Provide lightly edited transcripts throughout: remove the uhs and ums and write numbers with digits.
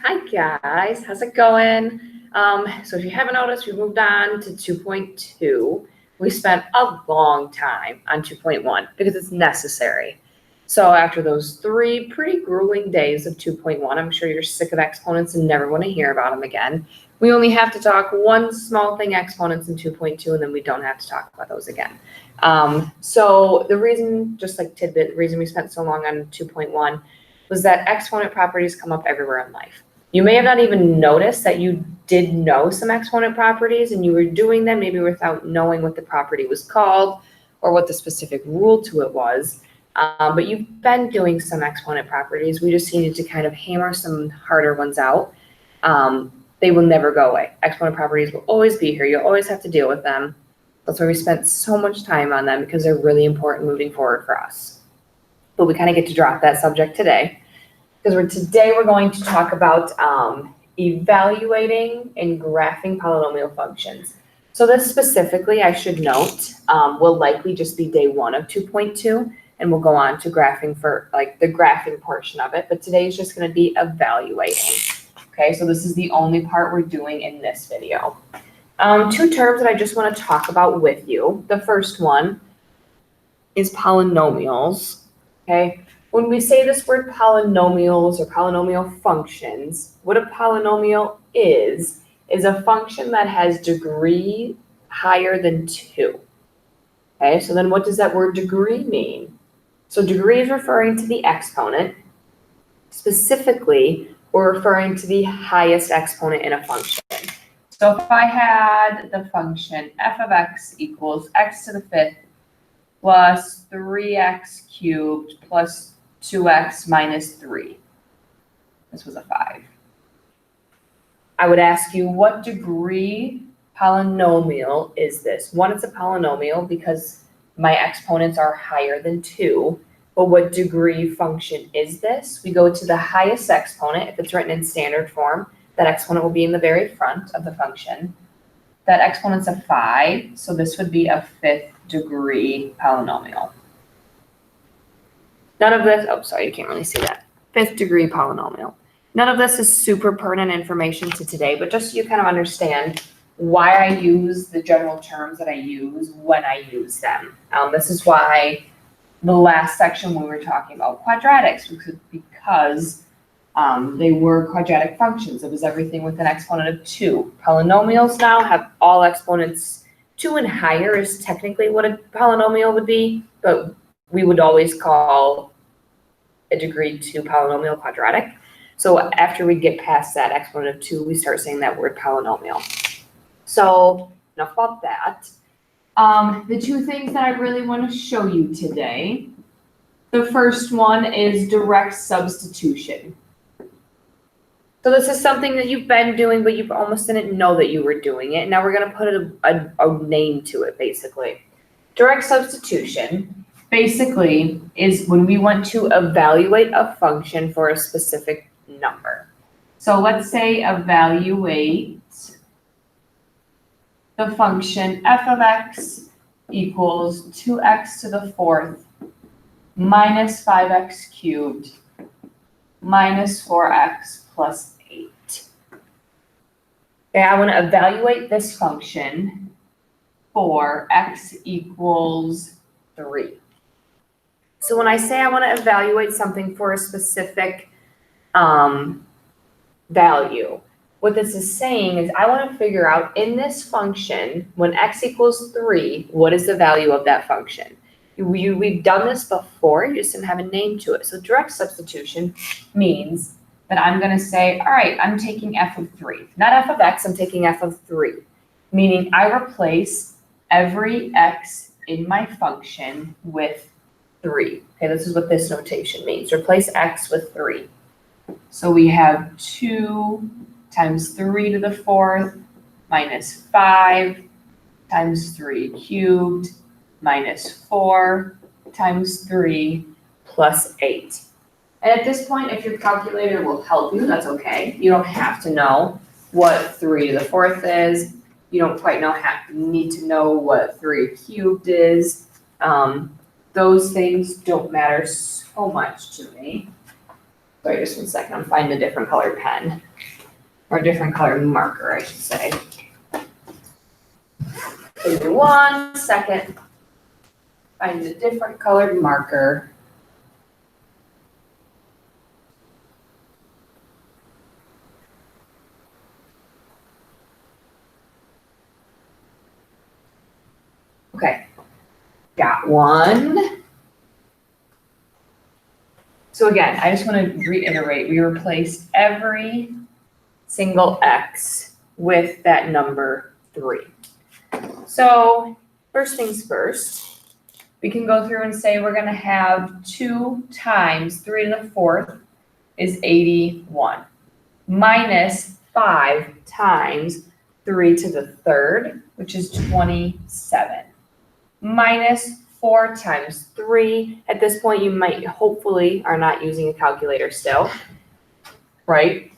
Hi guys, how's it going? So if you haven't noticed, we moved on to 2.2. We spent a long time on 2.1 because it's necessary. So after those 3 pretty grueling days of 2.1, I'm sure you're sick of exponents and never want to hear about them again. We only have to talk one small thing exponents in 2.2, and then we don't have to talk about those again. So the reason, just like tidbit, the reason we spent so long on 2.1 was that exponent properties come up everywhere in life. You may have not even noticed that you did know some exponent properties and you were doing them maybe without knowing what the property was called or what the specific rule to it was. But you've been doing some exponent properties. We just needed to kind of hammer some harder ones out. They will never go away. Exponent properties will always be here. You'll always have to deal with them. That's why we spent so much time on them, because they're really important moving forward for us. But we kind of get to drop that subject today, because today we're going to talk about evaluating and graphing polynomial functions. So this specifically, I should note, will likely just be day 1 of 2.2, and we'll go on to graphing for like the graphing portion of it. But today is just going to be evaluating. Okay, so this is the only part we're doing in this video. 2 terms that I just want to talk about with you. The first one is polynomials. Okay, when we say this word polynomials or polynomial functions, what a polynomial is a function that has degree higher than 2. Okay, so then what does that word degree mean? So degree is referring to the exponent. Specifically, we're referring to the highest exponent in a function. So if I had the function f of x equals x to the 5th plus 3x cubed plus 2x minus 3. This was a 5. I would ask you, what degree polynomial is this? 1, it's a polynomial because my exponents are higher than 2. But what degree function is this? We go to the highest exponent. If it's written in standard form, that exponent will be in the very front of the function. That exponent's a 5, so this would be a 5th degree polynomial. None of this, oh, sorry, you can't really see that. 5th degree polynomial. None of this is super pertinent information to today, but just so you kind of understand why I use the general terms that I use when I use them. This is why the last section when we were talking about quadratics, because they were quadratic functions. It was everything with an exponent of 2. Polynomials now have all exponents 2 and higher is technically what a polynomial would be, but we would always call a degree 2 polynomial quadratic. So after we get past that exponent of 2, we start saying that word polynomial. So enough about that. The 2 things that I really want to show you today. The first one is direct substitution. So this is something that you've been doing, but you almost didn't know that you were doing it. Now we're going to put a name to it, basically. Direct substitution, basically, is when we want to evaluate a function for a specific number. So let's say evaluate the function f of x equals 2x to the 4th minus 5x cubed minus 4x plus 8. Okay, I want to evaluate this function for x equals 3. So when I say I want to evaluate something for a specific value, what this is saying is I want to figure out in this function, when x equals 3, what is the value of that function? We've done this before, you just didn't have a name to it. So direct substitution means that I'm going to say, all right, I'm taking f of 3. Not f of x, I'm taking f of 3. Meaning I replace every x in my function with 3. Okay, this is what this notation means. Replace x with 3. So we have 2 times 3 to the 4th minus 5 times 3 cubed minus 4 times 3 plus 8. And at this point, if your calculator will help you, that's okay. You don't have to know what 3 to the 4th is. You don't quite need to know what 3 cubed is. Those things don't matter so much to me. Sorry, just one second. I'm finding a different colored pen. or a different colored marker, I should say. Give me 1 second. Find a different colored marker. Okay, got one. So again, I just want to reiterate, we replace every single x with that number 3. So first things first, we can go through and say we're going to have 2 times 3 to the 4th is 81, minus 5 times 3 to the 3rd, which is 27, minus 4 times 3. At this point, you might hopefully are not using a calculator still, right?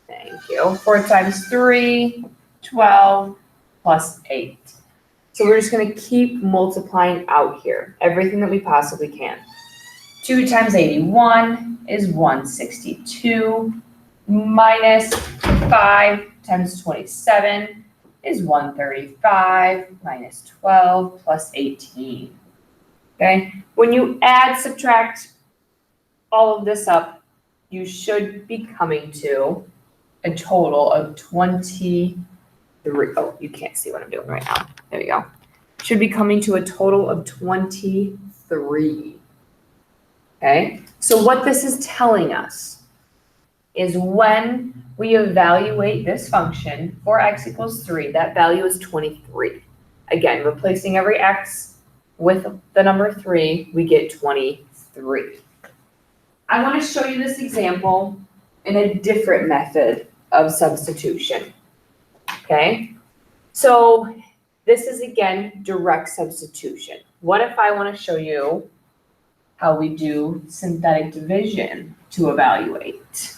Thank you. 4 times 3, 12, plus 8. So we're just going to keep multiplying out here, everything that we possibly can. 2 times 81 is 162, minus 5 times 27 is 135, minus 12, plus 18. Okay, when you add, subtract all of this up, you should be coming to a total of 23. Oh, you can't see what I'm doing right now. There we go. Should be coming to a total of 23. Okay, so what this is telling us is when we evaluate this function for x equals 3, that value is 23. Again, replacing every x with the number 3, we get 23. I want to show you this example in a different method of substitution. Okay, so this is again direct substitution. What if I want to show you how we do synthetic division to evaluate?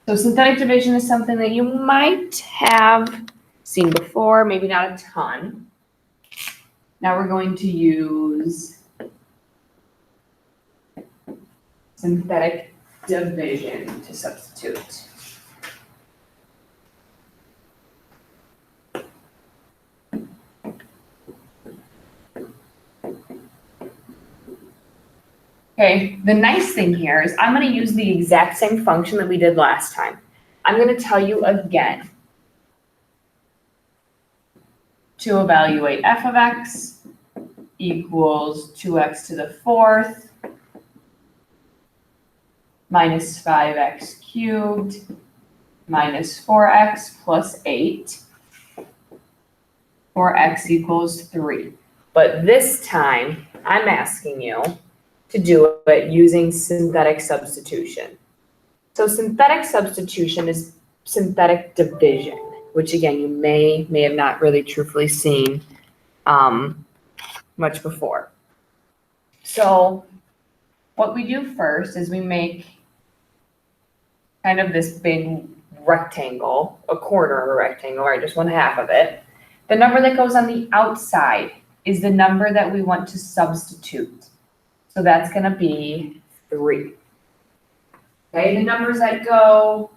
So synthetic division is something that you might have seen before, maybe not a ton. Now we're going to use synthetic division to substitute. Okay, the nice thing here is I'm going to use the exact same function that we did last time. I'm going to tell you again to evaluate f of x equals 2x to the 4th minus 5x cubed minus 4x plus 8 for x equals 3. But this time, I'm asking you to do it using synthetic substitution. So synthetic substitution is synthetic division, which again, you may have not really truthfully seen much before. So what we do first is we make kind of this big rectangle, a quarter of a rectangle, right, just 1/2 of it. The number that goes on the outside is the number that we want to substitute. So that's going to be 3. Okay, the numbers that go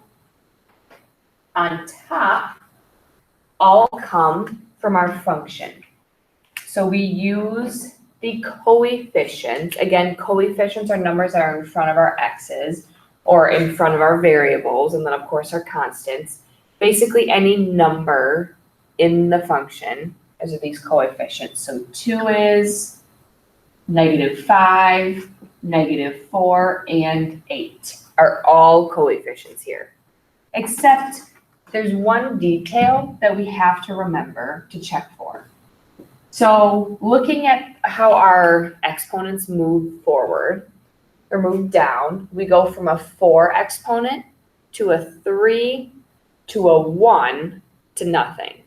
on top all come from our function. So we use the coefficients. Again, coefficients are numbers that are in front of our x's or in front of our variables, and then of course our constants. Basically any number in the function, those are these coefficients. So 2 is, -5, -4, and 8 are all coefficients here. Except there's one detail that we have to remember to check for. So looking at how our exponents move forward or move down, we go from a 4 exponent to a 3 to a 1 to nothing.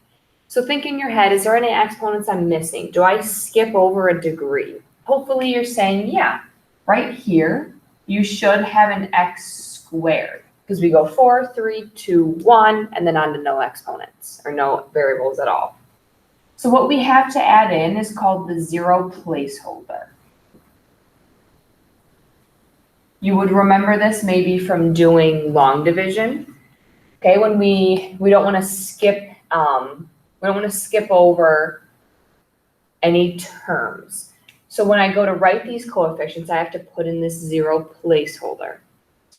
So think in your head, is there any exponents I'm missing? Do I skip over a degree? Hopefully you're saying, yeah, right here, you should have an x squared because we go 4, 3, 2, 1, and then on to no exponents or no variables at all. So what we have to add in is called the 0 placeholder. You would remember this maybe from doing long division. Okay, when we don't want to skip over any terms. So when I go to write these coefficients, I have to put in this 0 placeholder.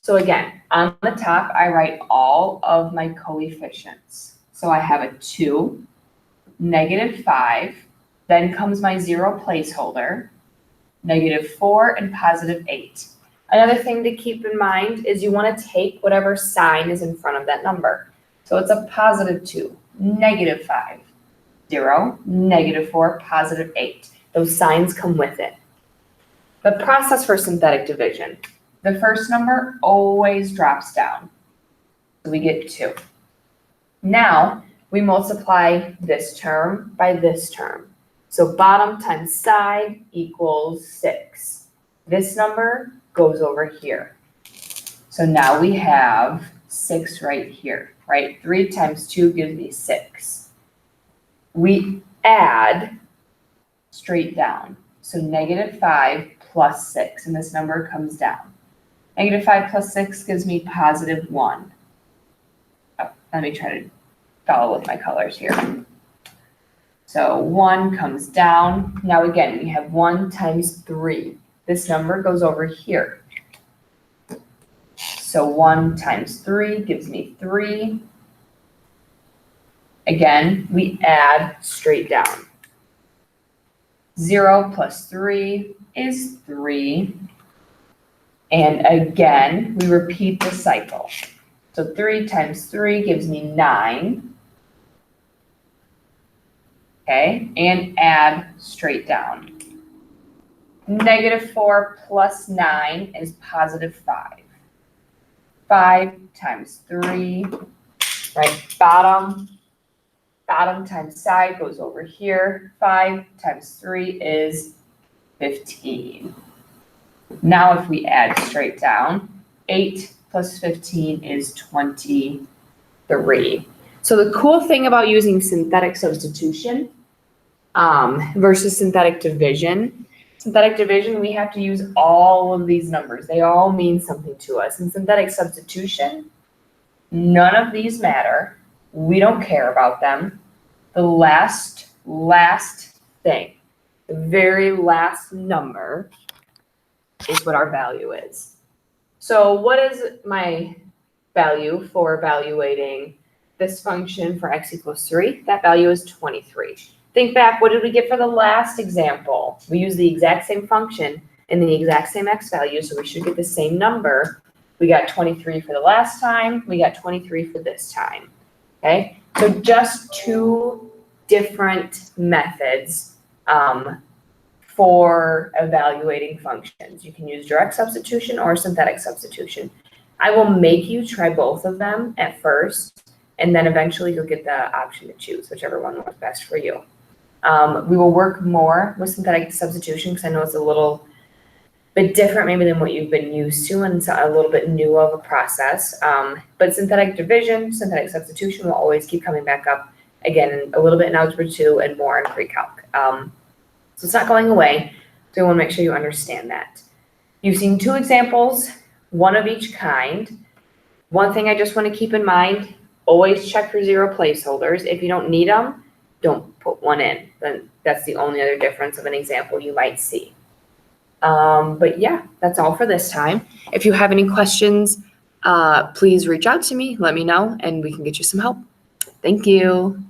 So again, on the top, I write all of my coefficients. So I have a 2, -5, then comes my 0 placeholder, -4, and +8. Another thing to keep in mind is you want to take whatever sign is in front of that number. So it's a +2, -5, 0, -4, +8. Those signs come with it. The process for synthetic division. The first number always drops down. So we get 2. Now we multiply this term by this term. So bottom times side equals 6. This number goes over here. So now we have 6 right here, right? 3 times 2 gives me 6. We add straight down. So -5 plus 6, and this number comes down. -5 plus 6 gives me +1. Oh, let me try to follow with my colors here. So 1 comes down. Now again, we have 1 times 3. This number goes over here. So 1 times 3 gives me 3. Again, we add straight down. 0 plus 3 is 3. And again, we repeat the cycle. So 3 times 3 gives me 9. Okay, and add straight down. -4 plus 9 is +5. 5 times 3, right, bottom times side goes over here. 5 times 3 is 15. Now if we add straight down, 8 plus 15 is 23. So the cool thing about using synthetic substitution versus synthetic division, we have to use all of these numbers. They all mean something to us. In synthetic substitution, none of these matter. We don't care about them. The last thing, the very last number is what our value is. So what is my value for evaluating this function for x equals 3? That value is 23. Think back, what did we get for the last example? We used the exact same function and the exact same x value, so we should get the same number. We got 23 for the last time, we got 23 for this time, okay? So just 2 different methods for evaluating functions. You can use direct substitution or synthetic substitution. I will make you try both of them at first, and then eventually you'll get the option to choose, whichever one works best for you. We will work more with synthetic substitution because I know it's a little bit different maybe than what you've been used to, and it's a little bit new of a process. But synthetic division, synthetic substitution will always keep coming back up, again, a little bit in Algebra 2 and more in pre-calc. So it's not going away, so you want to make sure you understand that. You've seen 2 examples, one of each kind. One thing I just want to keep in mind, always check for 0 placeholders. If you don't need them, don't put one in. Then that's the only other difference of an example you might see. But yeah, that's all for this time. If you have any questions, please reach out to me, let me know, and we can get you some help. Thank you.